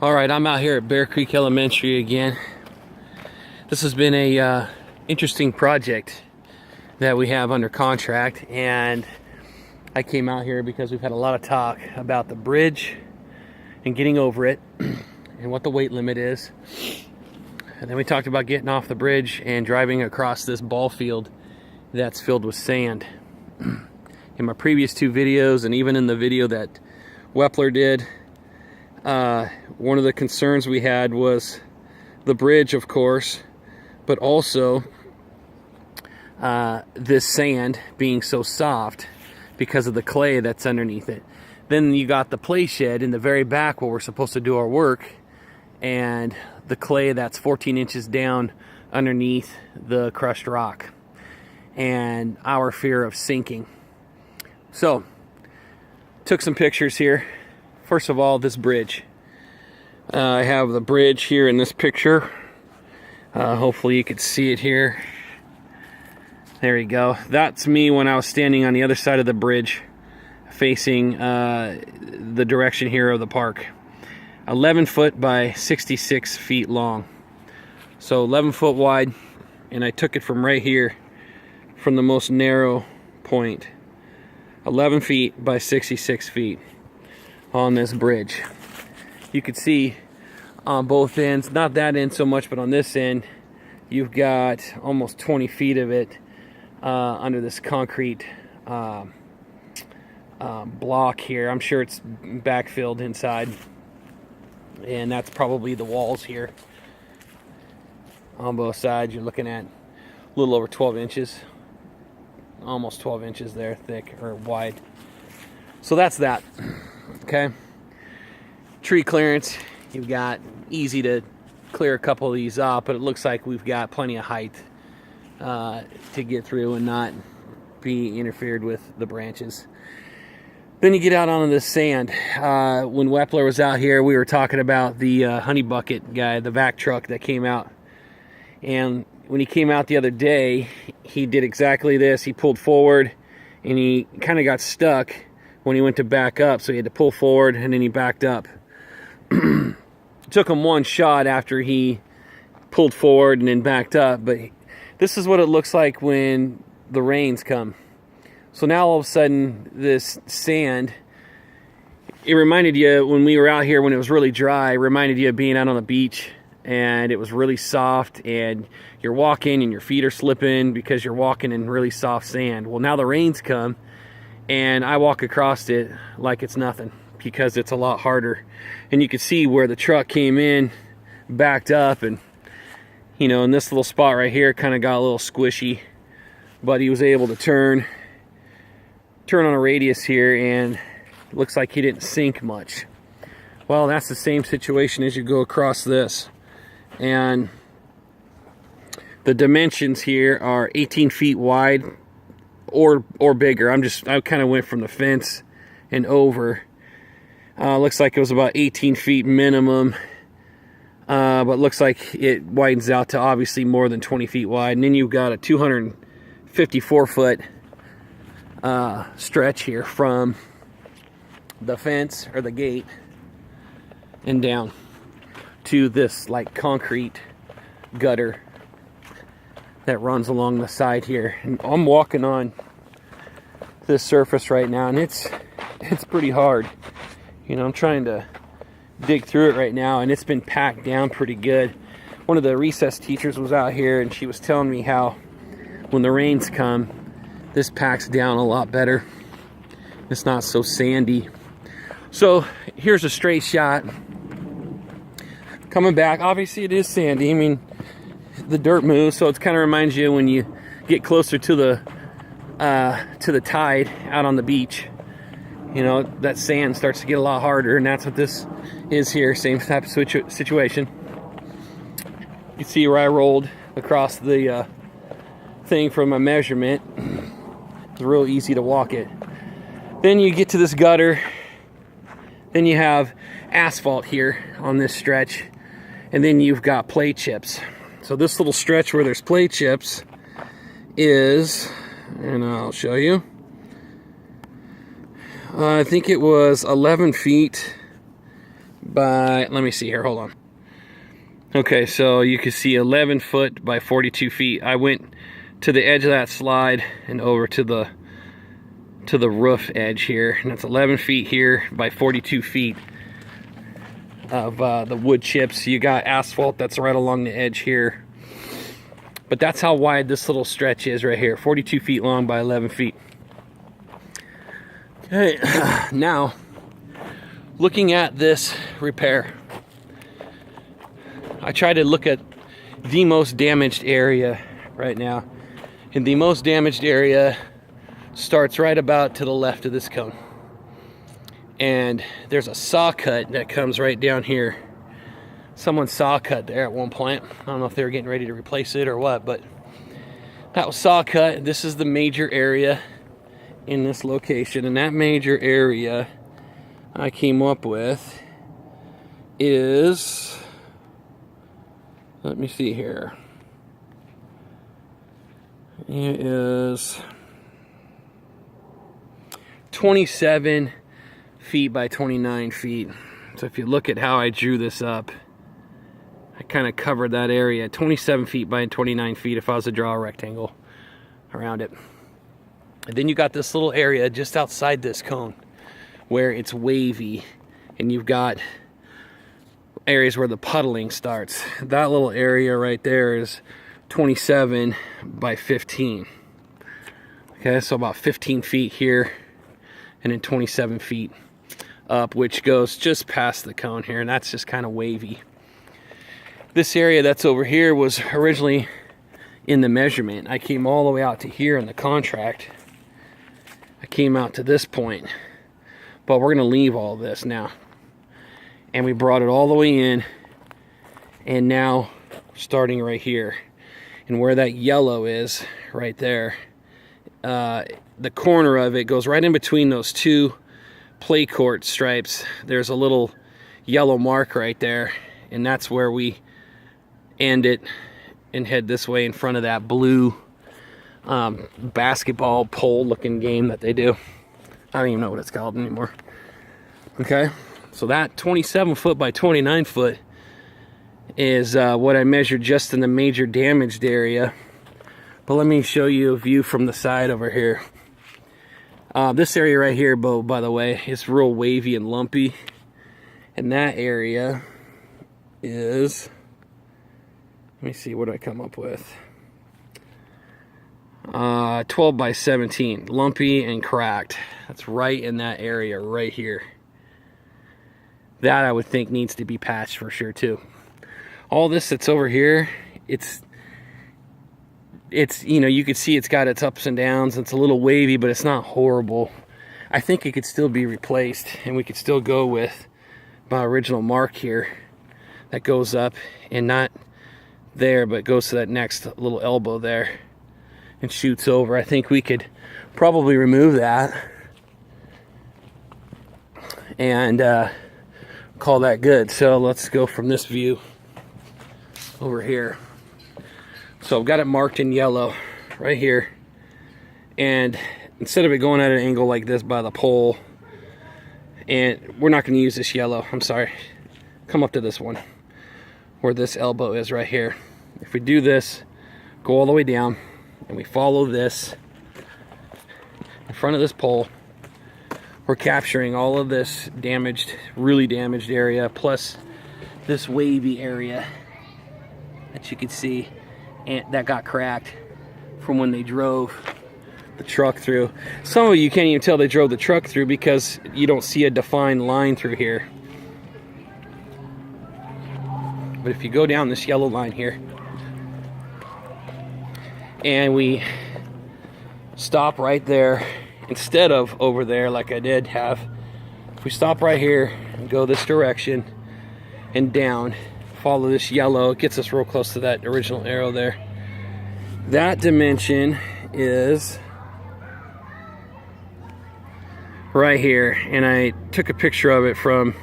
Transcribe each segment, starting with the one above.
All right, I'm out here at Bear Creek Elementary again. This has been a interesting project that we have under contract, and I came out here because we've had a lot of talk about the bridge and getting over it and what the weight limit is. And then we talked about getting off the bridge and driving across this ball field that's filled with sand. In my previous two videos, and even in the video that Wepler did, one of the concerns we had was the bridge, of course, but also this sand being so soft because of the clay that's underneath it. Then you got the play shed in the very back where we're supposed to do our work, and the clay that's 14 inches down underneath the crushed rock, and our fear of sinking. So, took some pictures here. First of all, this bridge. I have the bridge here in this picture. Hopefully you could see it here. There you go. That's me when I was standing on the other side of the bridge, facing the direction here of the park. 11 foot by 66 feet long. So 11 foot wide, and I took it from right here, from the most narrow point. 11 feet by 66 feet on this bridge. You can see on both ends, not that end so much, but on this end, you've got almost 20 feet of it under this concrete block here. I'm sure it's backfilled inside, and that's probably the walls here. On both sides, you're looking at a little over 12 inches. Almost 12 inches there, thick or wide. So that's that. Okay. Tree clearance, you've got easy to clear a couple of these off, but it looks like we've got plenty of height to get through and not be interfered with the branches. Then you get out onto the sand. When Wepler was out here, we were talking about the honey bucket guy, the vac truck that came out. And when he came out the other day, he did exactly this. He pulled forward, and he kind of got stuck when he went to back up. So he had to pull forward, and then he backed up. Took him one shot after he pulled forward and then backed up. But this is what it looks like when the rains come. So now all of a sudden, this sand, it reminded you when we were out here when it was really dry, it reminded you of being out on the beach. And it was really soft, and you're walking and your feet are slipping because you're walking in really soft sand. Well, now the rains come, and I walk across it like it's nothing because it's a lot harder. And you can see where the truck came in, backed up, and you know, in this little spot right here kind of got a little squishy, but he was able to turn on a radius here, and it looks like he didn't sink much. Well, that's the same situation as you go across this. And the dimensions here are 18 feet wide or bigger. I kind of went from the fence and over. Looks like it was about 18 feet minimum, but looks like it widens out to obviously more than 20 feet wide. And then you've got a 254 foot stretch here from the fence or the gate and down to this like concrete gutter that runs along the side here. And I'm walking on this surface right now, and it's pretty hard. You know, I'm trying to dig through it right now, and it's been packed down pretty good. One of the recess teachers was out here, and she was telling me how when the rains come, this packs down a lot better. It's not so sandy. So here's a straight shot. Coming back, obviously it is sandy. I mean, the dirt moves, so it kind of reminds you when you get closer to the tide out on the beach. You know, that sand starts to get a lot harder, and that's what this is here. Same type of situation. You see where I rolled across the thing from a measurement. It's real easy to walk it. Then you get to this gutter. Then you have asphalt here on this stretch. And then you've got play chips. So this little stretch where there's play chips is, and I'll show you, I think it was 11 feet by, let me see here, hold on. Okay, so you can see 11 foot by 42 feet. I went to the edge of that slide and over to the roof edge here, and that's 11 feet here by 42 feet of the wood chips. You got asphalt that's right along the edge here, but that's how wide this little stretch is right here, 42 feet long by 11 feet. Okay, now looking at this repair, I try to look at the most damaged area right now, and the most damaged area starts right about to the left of this cone, and there's a saw cut that comes right down here. Someone saw cut there at one point. I don't know if they were getting ready to replace it or what, but that was saw cut. This is the major area in this location, and that major area I came up with is, let me see here, it is 27 feet by 29 feet. So if you look at how I drew this up, I kind of covered that area, 27 feet by 29 feet if I was to draw a rectangle around it. And then you got this little area just outside this cone where it's wavy, and you've got areas where the puddling starts. That little area right there is 27 by 15. Okay, so about 15 feet here, and then 27 feet up, which goes just past the cone here, and that's just kind of wavy. This area that's over here was originally in the measurement. I came all the way out to here in the contract. I came out to this point, but we're going to leave all this now. And we brought it all the way in, and now starting right here, and where that yellow is right there, the corner of it goes right in between those two play court stripes. There's a little yellow mark right there, and that's where we end it and head this way in front of that blue basketball pole looking game that they do. I don't even know what it's called anymore. Okay, so that 27 foot by 29 foot is what I measured just in the major damaged area. But let me show you a view from the side over here. This area right here, by the way, is real wavy and lumpy, and that area is, let me see, what do I come up with? 12 by 17, lumpy and cracked. That's right in that area right here. That I would think needs to be patched for sure too. All this that's over here, it's you know, you could see it's got its ups and downs. It's a little wavy, but it's not horrible. I think it could still be replaced, and we could still go with my original mark here that goes up, and not there, but goes to that next little elbow there and shoots over. I think we could probably remove that and call that good. So let's go from this view over here. So I've got it marked in yellow right here, and instead of it going at an angle like this by the pole, and we're not going to use this yellow, I'm sorry, come up to this one where this elbow is right here. If we do this, go all the way down, and we follow this in front of this pole, we're capturing all of this damaged, really damaged area, plus this wavy area that you can see, and that got cracked from when they drove the truck through. Some of you can't even tell they drove the truck through because you don't see a defined line through here. But if you go down this yellow line here, and we stop right there instead of over there like I did have, if we stop right here and go this direction and down, follow this yellow, it gets us real close to that original arrow there. That dimension is right here, and I took a picture of it from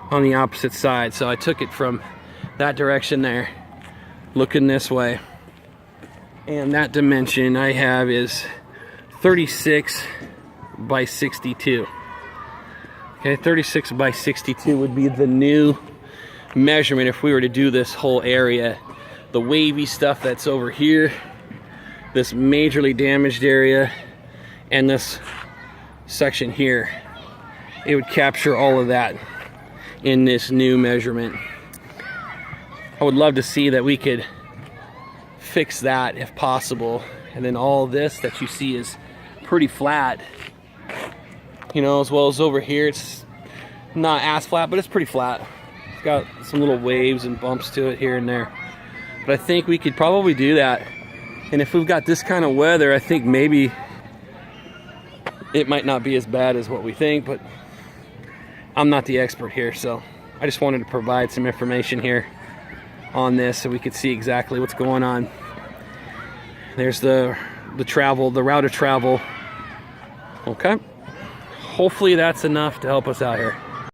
on the opposite side. So I took it from that direction there, looking this way, and that dimension I have is 36 by 62. Okay, 36 by 62 would be the new measurement if we were to do this whole area. The wavy stuff that's over here, this majorly damaged area, and this section here. It would capture all of that in this new measurement. I would love to see that we could fix that if possible. And then all this that you see is pretty flat. You know, as well as over here, it's not as flat, but it's pretty flat. It's got some little waves and bumps to it here and there. But I think we could probably do that. And if we've got this kind of weather, I think maybe it might not be as bad as what we think, but I'm not the expert here, so I just wanted to provide some information here on this so we could see exactly what's going on. There's the route of travel. Okay. Hopefully that's enough to help us out here.